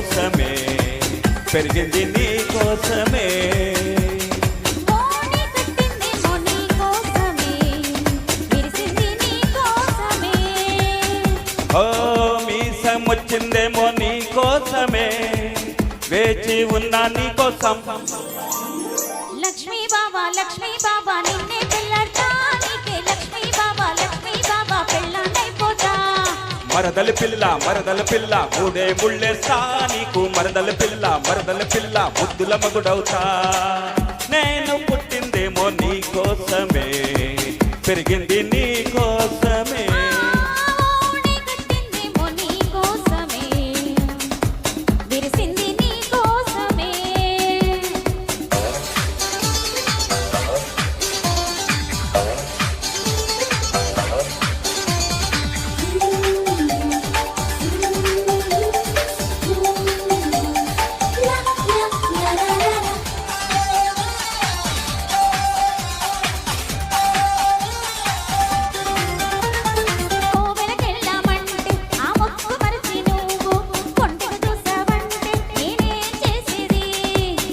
కోసమే, పెరిగింది నీ కోసమే. ఓ మీసమొచ్చిందేమో నీ కోసమే, వేచి ఉన్నా నీ కోసం. లక్ష్మీ బాబా నిన్నే పెళ్ళాడతా, నీకే లక్ష్మీ బాబా పెళ్ళాడైపోతా. మరదల పిల్ల మూడే ముళ్ళేస్తా, నీకు మరదల పిల్ల ముద్దుల మగుడవుతా. నేను పుట్టిందేమో నీ కోసమే, పెరిగింది నీ కోసమే.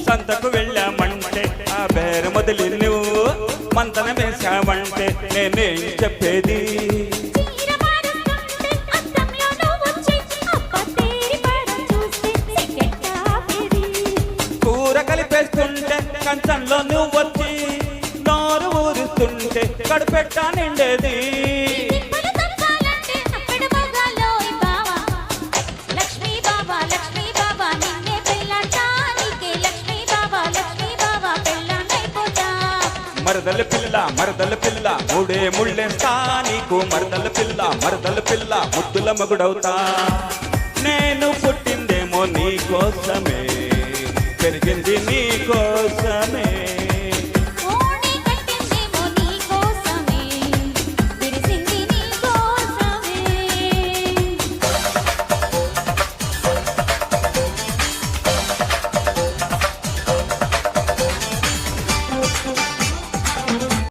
సంతకు వెళ్ళామంటే ఆ బేర మొదలు నువ్వు, మంతన వేశావంటే నేనేం చెప్పేది. కూర కలిపేస్తుంటే కంచంలో నువ్వు వచ్చి, నోరు ఊరుస్తుంటే కడుపెట్ట నిండేది. మరదల పిల్ల మూడే ముళ్ళేస్తా, నీకు మరదల పిల్ల ముద్దుల మగుడవుతా. నేను పుట్టిందేమో నీ కోసమే, పెరిగింది నీ కోసమే.